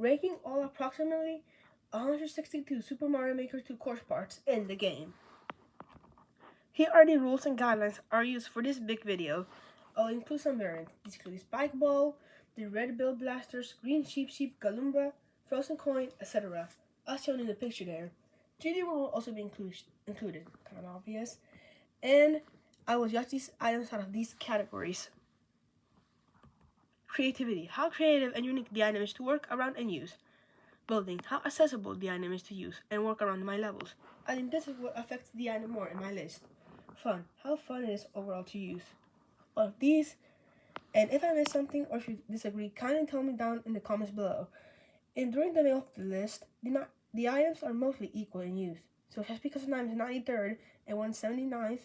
ranking all approximately 162 Super Mario Maker 2 course parts in the game. Here are the rules and guidelines are used for this big video. I'll include some variants. These include Spike Ball, the Red Bill Blasters, Green Sheep, Galumba, Frozen Coin, etc. As shown in the picture there. 3D World will also be included, kind of obvious. And I will judge these items out of these categories. Creativity, how creative and unique the item is to work around and use. Building, how accessible the item is to use and work around my levels. I think this is what affects the item more in my list. Fun, how fun it is overall to use. All of these, and if I missed something or if you disagree, kindly tell me down in the comments below. And during the middle of the list, the items are mostly equal in use. So just because one item is 93rd and 179th,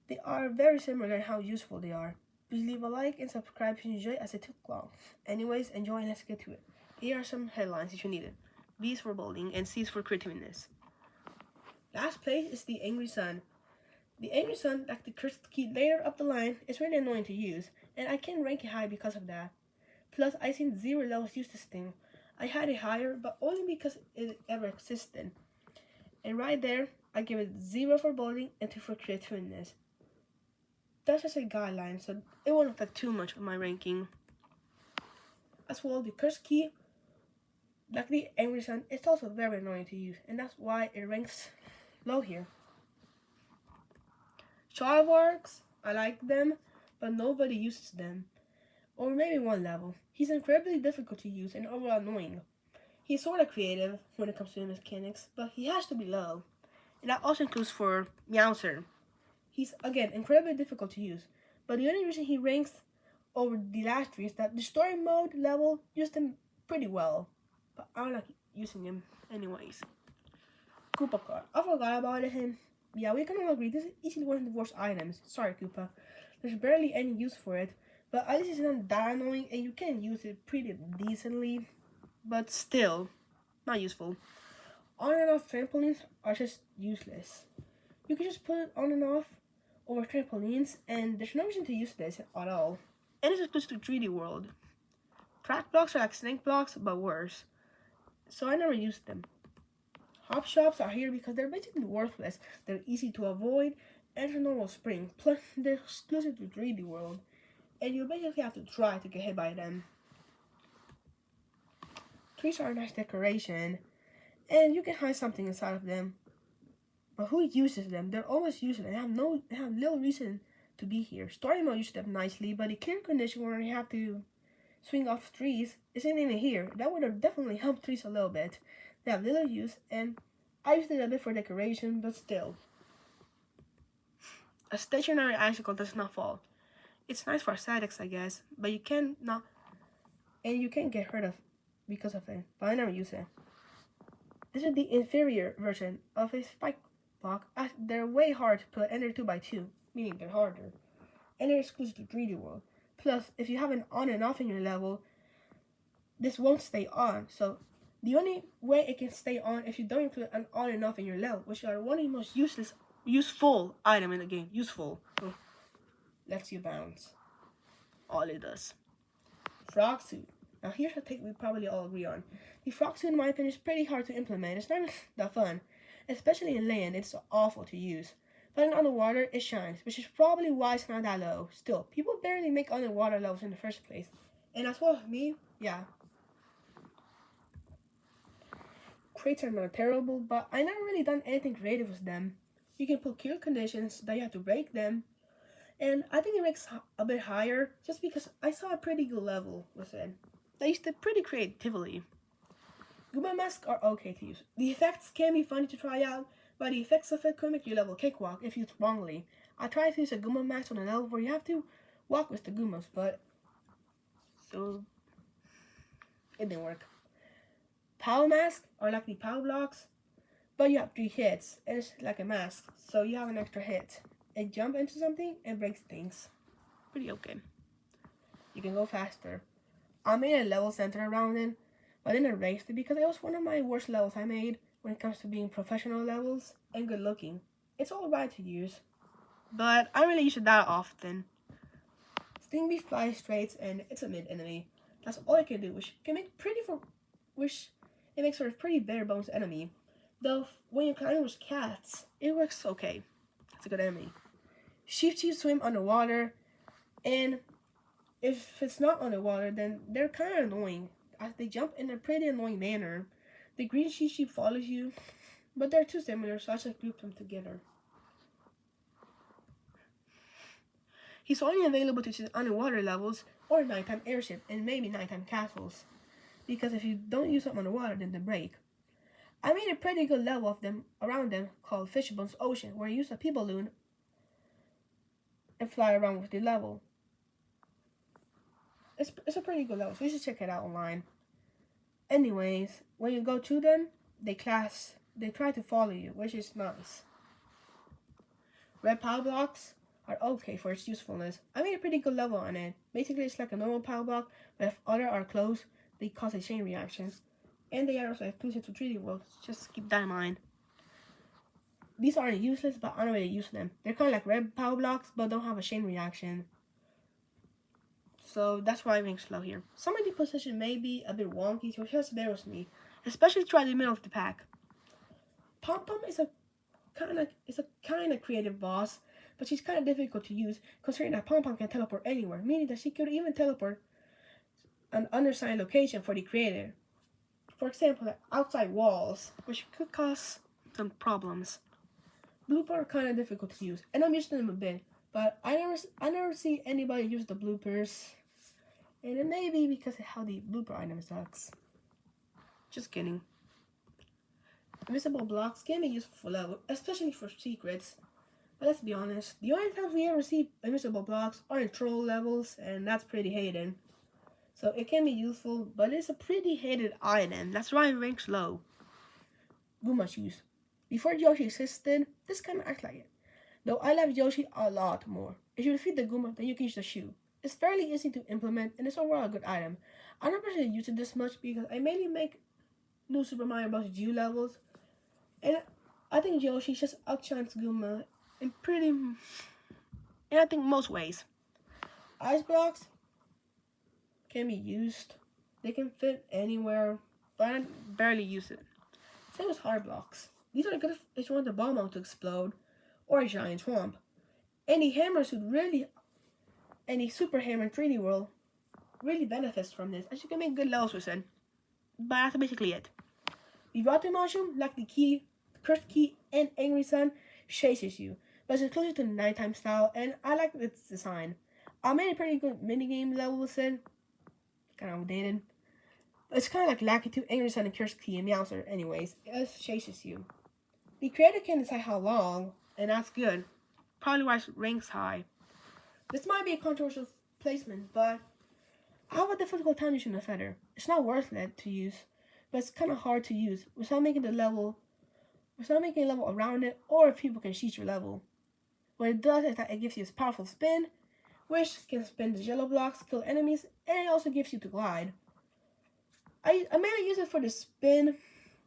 they are very similar in how useful they are. Please leave a like and subscribe if you enjoy as it took long. Anyways, enjoy and let's get to it. Here are some headlines if you need it. B's for building and C's for creativeness. Last place is the Angry Sun. The Angry Sun, like the cursed key later up the line, is really annoying to use, and I can't rank it high because of that. Plus, I've seen 0 levels use this thing. I had it higher, but only because it ever existed. And right there, I give it 0 for building and 2 for creativeness. That's just a guideline, so it won't affect too much of my ranking. As well, the cursed key, like the Angry Sun, it's also very annoying to use, and that's why it ranks low here. Charvarks, I like them, but nobody uses them. Or maybe one level. He's incredibly difficult to use and overall annoying. He's sort of creative when it comes to mechanics, but he has to be low. And that also includes for Meowser. He's, again, incredibly difficult to use, but the only reason he ranks over the last three is that the story mode level used him pretty well, but I don't like using him anyways. Koopa card. I forgot about him. Yeah, we can all agree this is easily one of the worst items. Sorry, Koopa. There's barely any use for it, but at least it's not that annoying and you can use it pretty decently, but still, not useful. On and off trampolines are just useless. You can just put it on and off over trampolines, and there's no reason to use this at all. And it's exclusive to 3D World. Track blocks are like snake blocks, but worse. So I never used them. Hop shops are here because they're basically worthless. They're easy to avoid, and it's a normal spring. Plus, they're exclusive to 3D World, and you basically have to try to get hit by them. Trees are a nice decoration, and you can hide something inside of them. But who uses them? They're always useless and have little reason to be here. Story mode uses them nicely, but the clear condition where you have to swing off trees isn't even here. That would have definitely helped trees a little bit. They have little use, and I used it a bit for decoration, but still. A stationary icicle does not fall. It's nice for aesthetics, I guess, but you can't get hurt of because of it. But I never use it. This is the inferior version of a spike block. They're way hard to put, and they're 2x2, meaning they're harder. And they're exclusive to 3D World. Plus, if you have an on and off in your level, this won't stay on. So the only way it can stay on if you don't include an on and off in your level, which are one of the most useful item in the game. Useful. Lets you bounce. All it does. Frog suit. Now here's a take we probably all agree on. The frog suit in my opinion is pretty hard to implement. It's not that fun. Especially in land, it's awful to use. But in underwater, it shines, which is probably why it's not that low. Still, people barely make underwater levels in the first place. And as well as me, yeah. Crates are not terrible, but I never really done anything creative with them. You can put cure conditions that you have to break them. And I think it ranks a bit higher just because I saw a pretty good level with it. They used it pretty creatively. Goomba masks are okay to use. The effects can be funny to try out, but the effects of it could make your level cakewalk if used wrongly. I tried to use a Goomba mask on a level where you have to walk with the Goombas, but so it didn't work. Power masks are like the power blocks, but you have 3 hits, and it's like a mask, so you have an extra hit. It jump into something and breaks things. Pretty okay. You can go faster. I made a level centered around it, but I didn't erase it because it was one of my worst levels I made when it comes to being professional levels and good looking. It's alright to use, but I really use it that often. Stingby flies straight and it's a mid enemy. That's all I can do, which which it makes for a pretty bare bones enemy. Though when you're climbing with cats, it works okay. It's a good enemy. Sheep cheese swim underwater, and if it's not underwater, then they're kind of annoying. As they jump in a pretty annoying manner. The green sheep follows you, but they're too similar, so I just group them together. He's only available to choose underwater levels or nighttime airship and maybe nighttime castles, because if you don't use them underwater, then they break. I made a pretty good level of them around them called Fishbone's Ocean, where you use a pea balloon and fly around with the level. It's a pretty good level, so you should check it out online. Anyways, when you go to them, they try to follow you, which is nice. Red power blocks are okay for its usefulness. I made a pretty good level on it. Basically, it's like a normal power block, but if other are close, they cause a chain reaction. And they are also exclusive to 3D World, just keep that in mind. These aren't useless, but I don't really use them. They're kind of like red power blocks, but don't have a chain reaction. So that's why I'm being slow here. Some of the position may be a bit wonky, so just bear with me. Especially try the middle of the pack. Pom Pom is a kind of creative boss, but she's kind of difficult to use, considering that Pom Pom can teleport anywhere, meaning that she could even teleport an unassigned location for the creator. For example, like outside walls, which could cause some problems. Blooper are kind of difficult to use, and I'm using them a bit, but I never see anybody use the bloopers, and it may be because of how the blooper item sucks. Just kidding. Invisible blocks can be useful for level, especially for secrets. But let's be honest, the only times we ever see invisible blocks are in troll levels, and that's pretty hated. So it can be useful, but it's a pretty hated item. That's why it ranks low. Goomba shoes. Before Yoshi existed, this kind of acts like it. Though I love Yoshi a lot more. If you defeat the Goomba, then you can use the shoe. It's fairly easy to implement, and it's overall a good item. I don't personally use it this much because I mainly make new Super Mario Bros. U levels, and I think Yoshi just outshines Goomba in I think most ways. Ice blocks can be used. They can fit anywhere, but I barely use it. Same as hard blocks. These are good if you want the bomb out to explode, or a giant swamp. Any super hammer in 3D World really benefits from this, as you can make good levels with it. But that's basically it. The Rotten Mushroom, like the key, Cursed Key, and Angry Sun, chases you, but it's closer to the nighttime style, and I like its design. I made a pretty good minigame level with it, kind of outdated. It's kind of like Lucky 2, Angry Sun, and Cursed Key, and Meowser. Anyways, it chases you. The creator can decide how long, and that's good. Probably why it ranks high. This might be a controversial placement, but I have a difficult time using the feather. It's not worth it to use, but it's kind of hard to use without making a level around it, or if people can cheat your level. What it does is that it gives you a powerful spin, which can spin the yellow blocks, kill enemies, and it also gives you the glide. I mainly use it for the spin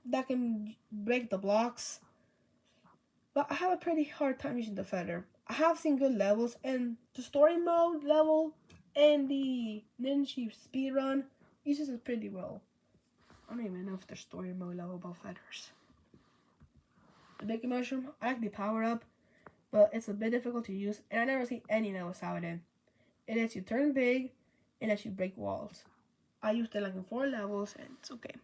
that can break the blocks, but I have a pretty hard time using the feather. I have seen good levels, and the story mode level and the Ninja speedrun uses it pretty well. I don't even know if there's story mode level about feathers. The Big Mushroom, I like the power up, but it's a bit difficult to use, and I never see any levels without it. It lets you turn big, and lets you break walls. I used it like in 4 levels, and it's okay.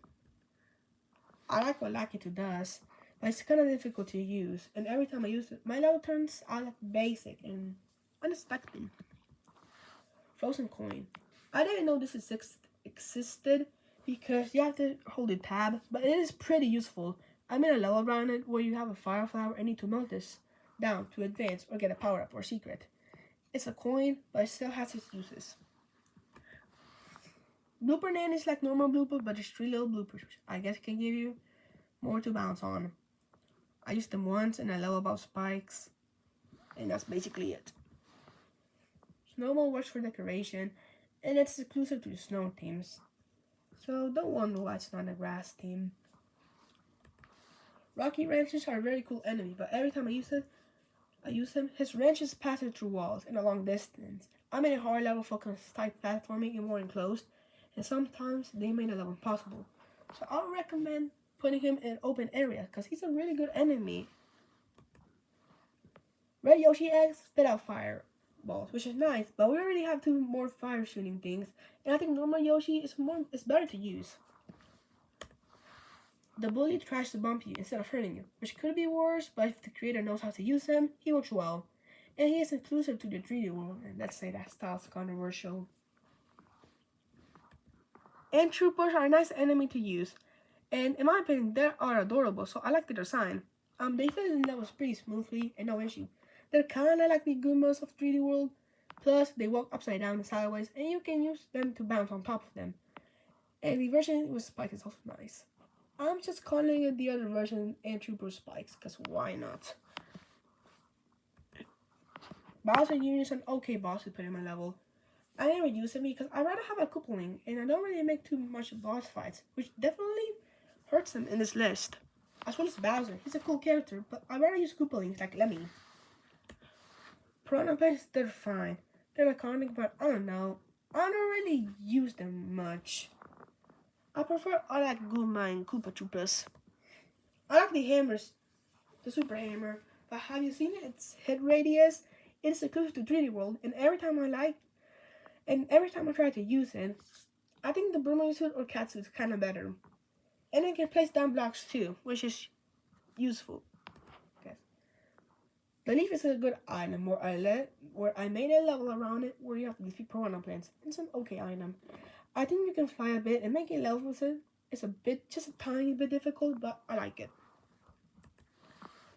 I like what Lucky 2 does, but it's kind of difficult to use, and every time I use it, my level turns out like basic and unexpected. Frozen Coin. I didn't know this existed because you have to hold the tab, but it is pretty useful. I made a level around it where you have a fire flower and need to melt this down to advance or get a power up or secret. It's a coin, but it still has its uses. Blooper Nan is like normal blooper, but there's 3 little bloopers. I guess it can give you more to bounce on. I used them once and I level about spikes, and that's basically it. Snowball works for decoration, and it's exclusive to the snow teams, so don't wonder why it's not a grass team. Rocky Ranches are a very cool enemy, but every time I use him, his wrenches pass through walls and a long distance. I made a hard level focus type platforming and more enclosed, and sometimes they made a level impossible. So I'll recommend putting him in open areas because he's a really good enemy. Red Yoshi eggs spit out fireballs, which is nice, but we already have 2 more fire shooting things, and I think normal Yoshi is better to use. The bully tries to bump you instead of hurting you, which could be worse, but if the creator knows how to use him, he works well. And he is inclusive to the 3D world, and let's say that style's controversial. And troopers are a nice enemy to use, and in my opinion, they are adorable, so I like the design. They fit in levels pretty smoothly and no issue. They're kinda like the Goombas of 3D World, plus they walk upside down and sideways, and you can use them to bounce on top of them. And the version with spikes is also nice. I'm just calling it the other version and Trooper Spikes, because why not? Bowser Jr. is an okay boss to put in my level. I never use him because I'd rather have a Koopaling, and I don't really make too much boss fights, which definitely hurts him in this list. As well as Bowser, he's a cool character, but I'd rather use Koopalings like Lemmy. Piranha Plants, they're fine. They're iconic, but I don't know. I don't really use them much. I prefer I like Goomba and Koopa Troopas. I like the hammers, the Super Hammer, but have you seen it? Its hit radius? It is exclusive to 3D World, and every time I try to use it, I think the Burmese suit or cat suit is kind of better. And it can place down blocks too, which is useful. Okay. The leaf is a good item where I made a level around it where you have to defeat piranha plants. It's an okay item. I think you can fly a bit, and making levels with it is just a tiny bit difficult, but I like it.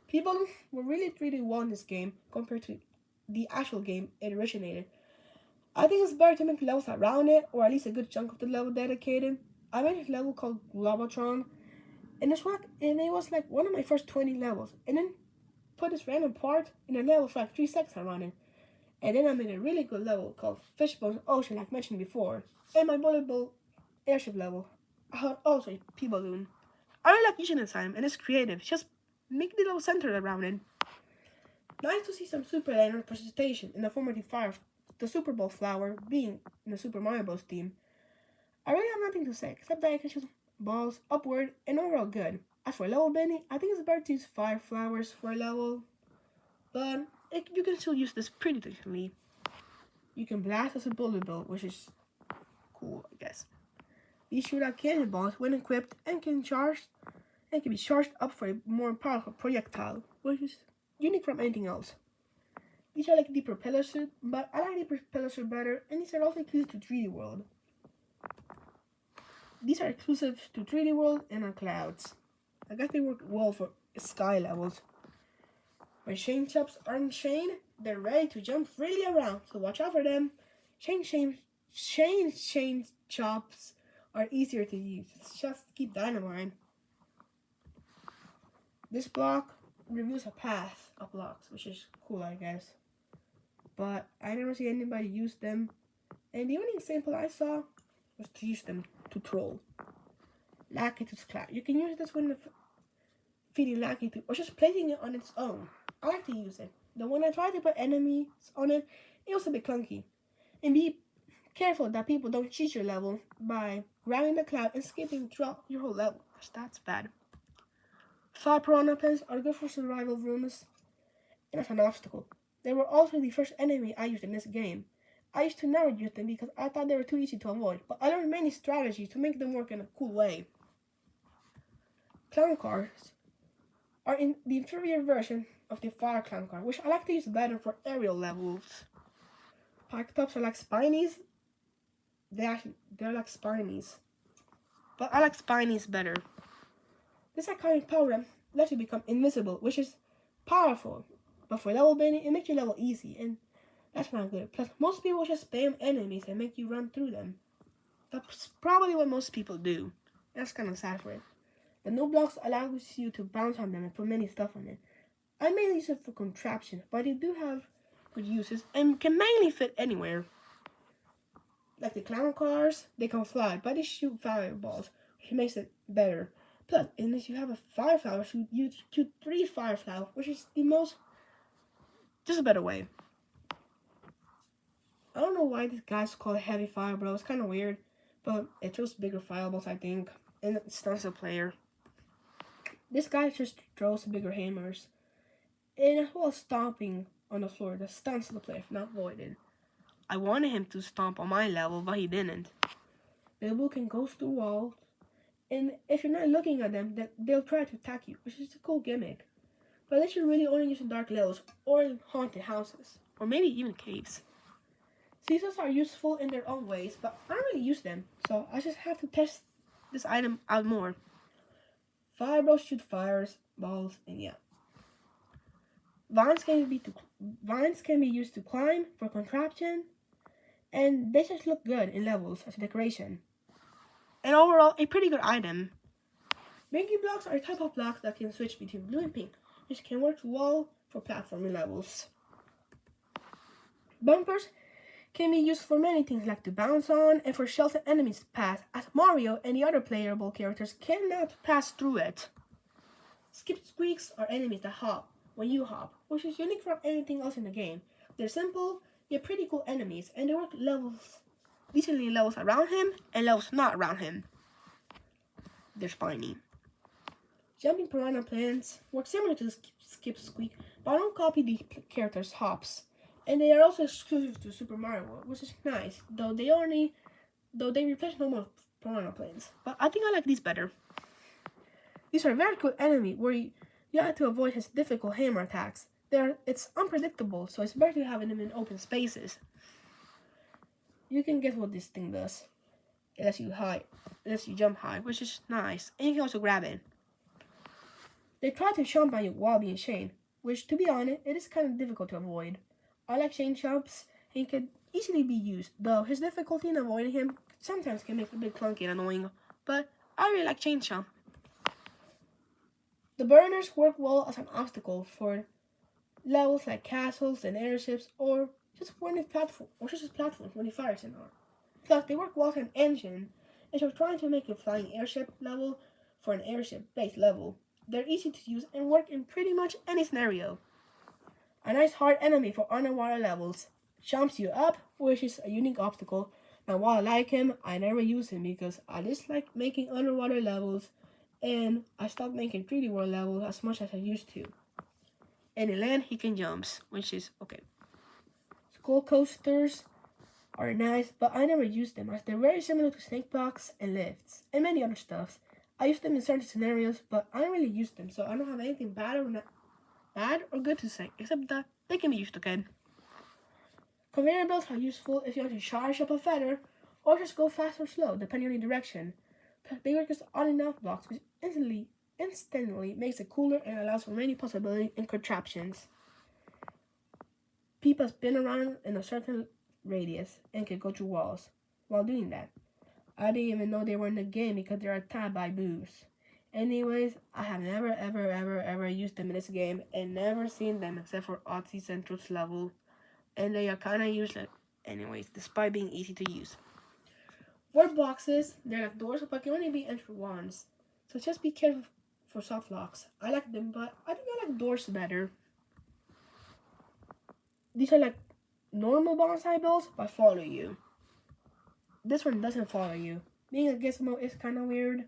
People were really treated well in this game compared to the actual game it originated. I think it's better to make levels around it, or at least a good chunk of the level dedicated. I made a level called Globatron, and it was like one of my first 20 levels, and then put this random part in a level for like 3 seconds around it. And then I made a really good level called Fishbone's Ocean, like mentioned before. And my volleyball airship level, I had also a P-Balloon. I really like using the time, and it's creative. Just make the level centered around it. Nice to see some Super Land representation in the form of the Super Bowl flower being in the Super Mario Bros. Theme. I really have nothing to say, except that I can shoot balls upward and overall good. As for level bending, I think it's better to use 5 flowers for a level, but you can still use this pretty decently. You can blast as a bullet bill, which is cool, I guess. These shoot out cannonballs when equipped and can be charged up for a more powerful projectile, which is unique from anything else. These are like the propeller suit, but I like the propeller suit better, and these are also exclusive to 3D World. These are exclusive to 3D World and on clouds. I guess they work well for sky levels. When Shane Chops are on Shane, they're ready to jump freely around, so watch out for them. Shane Chops are easier to use. Just keep that in mind. This block reveals a path of blocks, which is cool, I guess. But I never see anybody use them, and the only example I saw was to use them to troll. Lakitu's Cloud. You can use this when feeding Lakitu, or just placing it on its own. I like to use it. The when I try to put enemies on it, it was a bit clunky. And be careful that people don't cheat your level by grabbing the cloud and skipping throughout your whole level, because that's bad. 5 piranha pens are good for survival rooms and as an obstacle. They were also the first enemy I used in this game. I used to never use them because I thought they were too easy to avoid, but I learned many strategies to make them work in a cool way. Clown cars are in the inferior version of the fire clown car, which I like to use better for aerial levels. Pike tops are like Spinies. They're like Spinies, but I like Spinies better. This iconic power lets you become invisible, which is powerful, but for level bending, it makes your level easy, and that's not good. Plus, most people just spam enemies and make you run through them. That's probably what most people do. That's kind of sad for it. The new blocks allows you to bounce on them and put many stuff on it. I mainly use it for contraption, but they do have good uses and can mainly fit anywhere. Like the clown cars, they can fly, but they shoot fireballs, which makes it better. Plus, unless you have a fire flower, you shoot 3 fire flowers, which is just a better way. I don't know why this guy's called Heavy Fire, bro. It's kind of weird, but it throws bigger fireballs, I think. and it stuns the player. This guy just throws bigger hammers, and as well as stomping on the floor that stuns the player if not voided. I wanted him to stomp on my level, but he didn't. Bilbo can go through walls, and if you're not looking at them, they'll try to attack you, which is a cool gimmick. But they should really only use in dark levels or in haunted houses, or maybe even caves. Seasons are useful in their own ways, but I don't really use them, so I just have to test this item out more. Fireballs shoot fires, balls, and yeah. Vines can be used to climb for contraption, and they just look good in levels as a decoration. And overall, a pretty good item. Binky blocks are a type of blocks that can switch between blue and pink, which can work well for platforming levels. Bumpers can be used for many things like to bounce on and for shelter enemies to pass, as Mario and the other playable characters cannot pass through it. Skip squeaks are enemies that hop when you hop, which is unique from anything else in the game. They're simple, yet pretty cool enemies, and they work decently in levels around him and levels not around him. They're spiny. Jumping piranha plants work similar to Skip Squeak, but I don't copy the character's hops. And they are also exclusive to Super Mario World, which is nice, though they replace normal piranha planes. But I think I like these better. These are a very cool enemy where you have to avoid his difficult hammer attacks. It's unpredictable, so it's better to have them in open spaces. You can guess what this thing does. It lets you jump high, which is nice, and you can also grab it. They try to jump on you while being chained, which, to be honest, it is kind of difficult to avoid. I like chain jumps, and he can easily be used, though his difficulty in avoiding him sometimes can make it a bit clunky and annoying, but I really like chain jump. The burners work well as an obstacle for levels like castles and airships, or just platforms when the fires in are. Plus, they work well as an engine, if you're trying to make a flying airship level for an airship-based level. They're easy to use and work in pretty much any scenario. A nice hard enemy for underwater levels. Jumps you up, which is a unique obstacle. Now, while I like him, I never use him because I dislike making underwater levels, and I stopped making 3D World levels as much as I used to. And in land, he can jumps, which is okay. Skull coasters are nice, but I never use them as they're very similar to snake blocks and lifts, and many other stuffs. I use them in certain scenarios, but I don't really use them, so I don't have anything bad or good to say, except that they can be used okay. Conveyor belts are useful if you want to charge up a feather, or just go fast or slow, depending on the direction. They work as on and off blocks, which instantly makes it cooler and allows for many possibilities and contraptions. People spin around in a certain radius and can go through walls while doing that. I didn't even know they were in the game because they are tagged by booths. Anyways, I have never ever used them in this game and never seen them except for Odyssey Central's level, and they are kinda useless anyways, despite being easy to use. Word boxes, they're like doors but can only be entered once, so just be careful for soft locks. I like them, but I think I like doors better. These are like normal bonsai bells but follow you. This one doesn't follow you. Being a gizmo is kind of weird,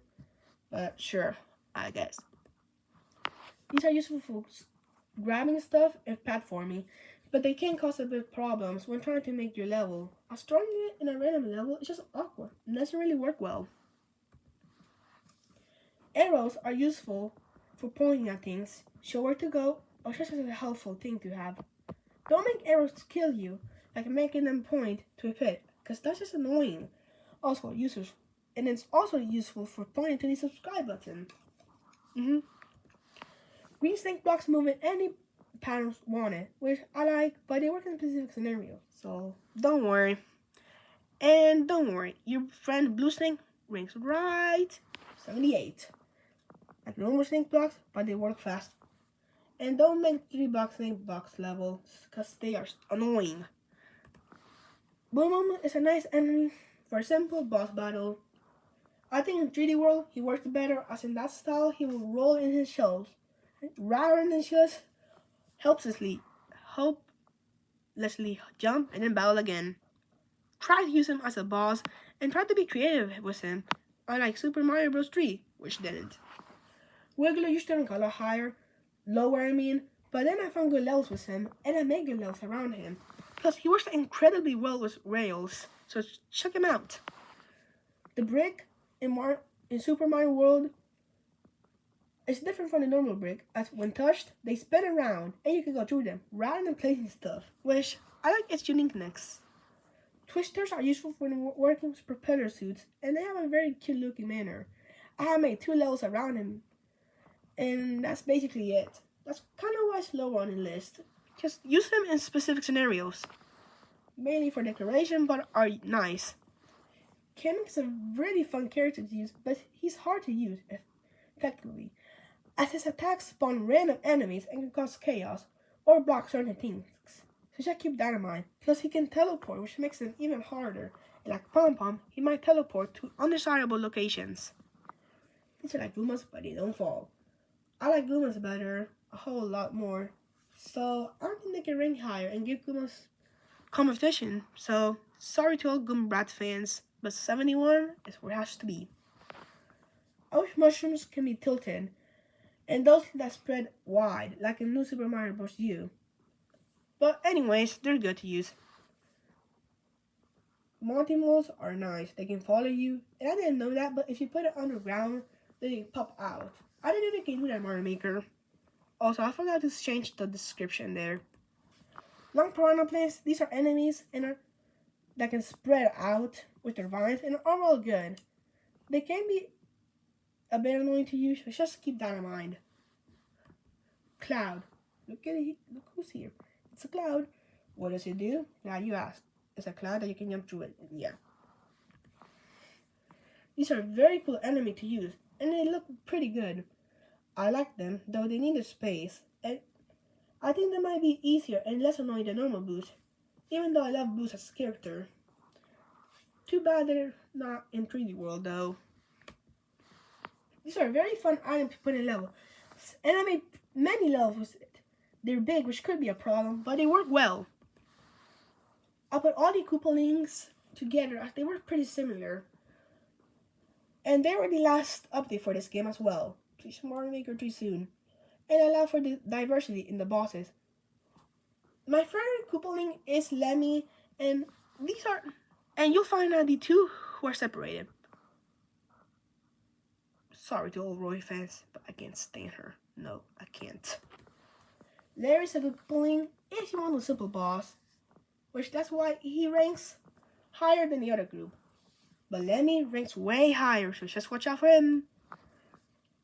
but sure, I guess. These are useful for grabbing stuff and platforming, but they can cause a bit of problems when trying to make your level. Throwing it in a random level is just awkward and doesn't really work well. Arrows are useful for pointing at things, show where to go, or just as a helpful thing to have. Don't make arrows kill you, like making them point to a pit, because that's just annoying. And it's also useful for pointing to the subscribe button. Green snake blocks move in any patterns wanted, which I like, but they work in specific scenarios, so don't worry. And don't worry, your friend Blue Snake ranks right 78. Like normal snake blocks, but they work fast. And don't make 3-block snake blocks levels, because they are annoying. Boom is a nice enemy for a simple boss battle. I think in 3D World he works better, as in that style he will roll in his shells rather than just helplessly jump and then battle again. Try to use him as a boss and try to be creative with him. unlike Super Mario Bros. 3, which didn't. Wiggler used to rank a lot higher, lower I mean, but then I found good levels with him, and I made good levels around him. Plus, he works incredibly well with rails, so check him out. The brick in Super Mario World is different from the normal brick, as when touched, they spin around, and you can go through them, rather than placing stuff, which I like its uniqueness. Twisters are useful when working with propeller suits, and they have a very cute looking manner. I have made 2 levels around him, and that's basically it. That's kind of why it's lower on the list. Just use them in specific scenarios, mainly for decoration, but are nice. Kamek is a really fun character to use, but he's hard to use effectively, as his attacks spawn random enemies and can cause chaos, or block certain things. So just keep that in mind. Plus he can teleport, which makes him even harder. And like Pom Pom, he might teleport to undesirable locations. These are like Goombas, but they don't fall. I like Goombas better, a whole lot more. So I don't think they can rank higher and give Goombas competition. So sorry to all Goombrat fans, but 71 is where it has to be. I wish mushrooms can be tilted, and those that spread wide, like in New Super Mario Bros. U. But anyways, they're good to use. Monty moles are nice. They can follow you, and I didn't know that, but if you put it underground, they pop out. I didn't know they can do that in Mario Maker. Also, I forgot to change the description there. Long piranha plants, these are enemies that can spread out with their vines and are all good. They can be a bit annoying to use, so just keep that in mind. Cloud. Look at it. Look who's here. It's a cloud. What does it do? Now you ask. It's a cloud that you can jump through it. Yeah. These are very cool enemy to use, and they look pretty good. I like them, though they need a space, and I think they might be easier and less annoying than normal Boos, even though I love Boos as a character. Too bad they're not in 3D World, though. These are very fun items to put in level, and I made many levels with it. They're big, which could be a problem, but they work well. I'll put all the Koopalings together as they work pretty similar. And they were the last update for this game as well. Please Mario Maker 3 soon. And allow for the diversity in the bosses. My favorite Koopaling is Lemmy, and you'll find out the 2 who are separated. Sorry to all Roy fans, but I can't stand her. No, I can't. Larry's a good Koopaling if you want a simple boss, which that's why he ranks higher than the other group. But Lemmy ranks way higher, so just watch out for him.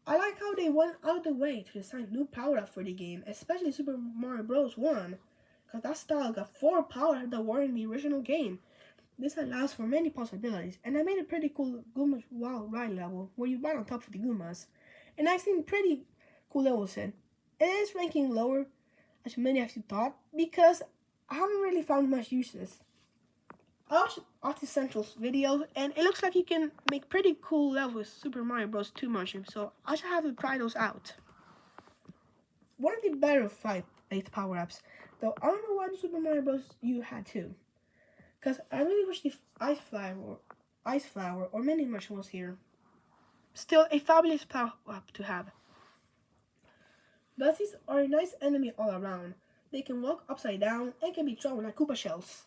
I like how they went out of the way to design new power-ups for the game, especially Super Mario Bros. 1, because that style got 4 power-ups that were in the original game. This allows for many possibilities, and I made a pretty cool Goombas Wild Ride level where you ride on top of the Goombas. And I've seen pretty cool levels in. It is ranking lower, as many as you thought, because I haven't really found much uses. I watched Artist Central's videos, and it looks like you can make pretty cool levels with Super Mario Bros. 2 mushrooms, so I should have to try those out. One of the better 5-based power-ups, though I don't know why the Super Mario Bros. U had 2. Because I really wish the Ice Flower or Mini Mushroom was here. Still, a fabulous power-up to have. Gussies are a nice enemy all around. They can walk upside down and can be thrown like Koopa shells.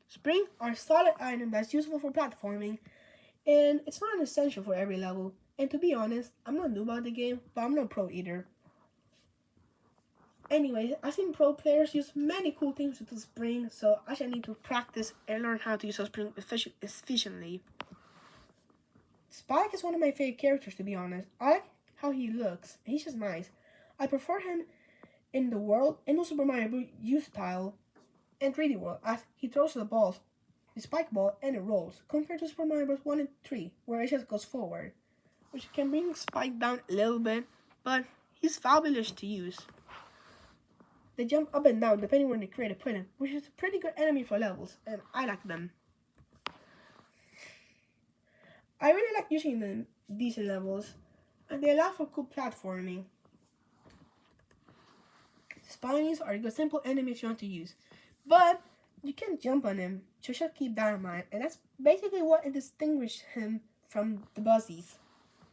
Spring are a solid item that's useful for platforming, and it's not an essential for every level. And to be honest, I'm not new about the game, but I'm not pro either. Anyways, I've seen pro players use many cool things with the spring, so I should need to practice and learn how to use a spring efficiently. Spike is one of my favorite characters, to be honest. I like how he looks, and he's just nice. I prefer him in the world, in the Super Mario Bros. U style, and 3D World, as he throws the balls, the spike ball, and it rolls, compared to Super Mario Bros. 1 and 3, where it just goes forward, which can bring Spike down a little bit, but he's fabulous to use. They jump up and down depending where the creator put him, which is a pretty good enemy for levels, and I like them. I really like using them decent levels, and they allow for cool platforming. Spinies are a good simple enemy if you want to use, but you can't jump on him, so just keep that in mind, and that's basically what distinguishes him from the Buzzies.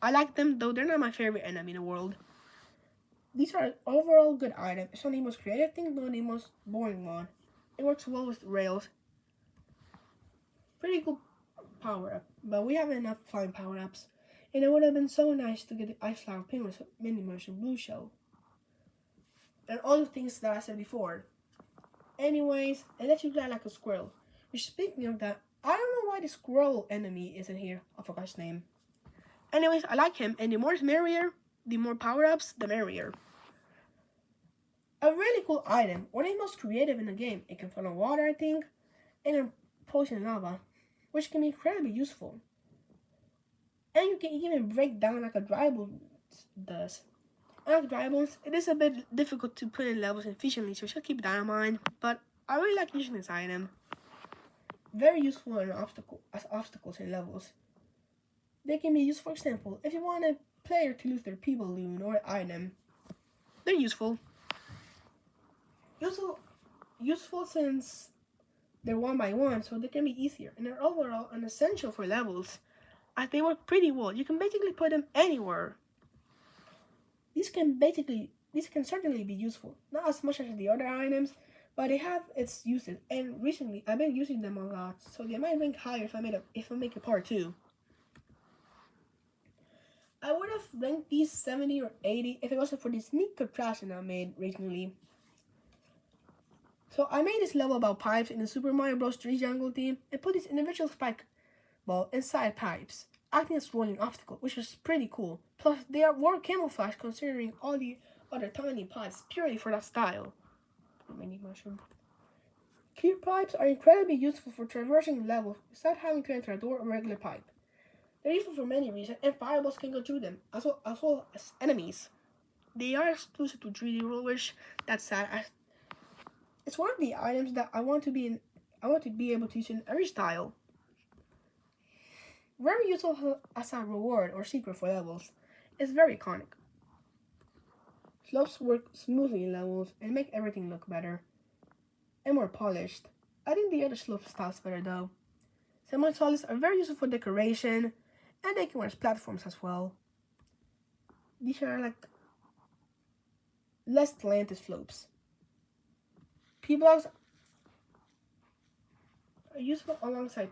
I like them, though they're not my favorite enemy in the world. These are an overall good item. It's not the most creative thing, nor the most boring one. It works well with rails. Pretty cool power up, but we have enough flying power ups. And it would have been so nice to get the Ice Flower Penguins mini version Blue Shell. And all the things that I said before. Anyways, it lets you glide like a squirrel. Which, speaking of that, I don't know why the squirrel enemy isn't here. I forgot his name. Anyways, I like him, and the more the merrier. The more power-ups, the merrier. A really cool item, one of the most creative in the game. It can float on water, I think, and a poison lava, which can be incredibly useful. And you can even break down like a dry bone does. Unlike dry bones, it is a bit difficult to put in levels efficiently, so you should keep that in mind. But I really like using this item. Very useful as obstacles in levels. They can be used, for example, if you want a player to lose their P balloon or item. They're useful. Useful since they're 1x1, so they can be easier, and they're overall an essential for levels, as they work pretty well. You can basically put them anywhere. These can certainly be useful, not as much as the other items, but they have its uses. And recently, I've been using them a lot, so they might rank higher if I make a part 2. I would have ranked these 70 or 80 if it wasn't for this neat contraption I made recently. So I made this level about pipes in the Super Mario Bros. 3 jungle theme and put this individual spike ball inside pipes, acting as rolling obstacle, which is pretty cool. Plus, they are more camouflage considering all the other tiny pipes purely for that style. Mini mushroom. Clear pipes are incredibly useful for traversing levels without having to enter a door or regular pipe. They're useful for many reasons, and fireballs can go through them, as well as enemies. They are exclusive to 3D World, which that's sad. It's one of the items that I want to be able to use in every style. Very useful as a reward or secret for levels. It's very iconic. Slopes work smoothly in levels and make everything look better and more polished. I think the other slope styles better though. Semi-solids are very useful for decoration, and they can work as platforms as well. These are like less slanted slopes. P-blocks are useful alongside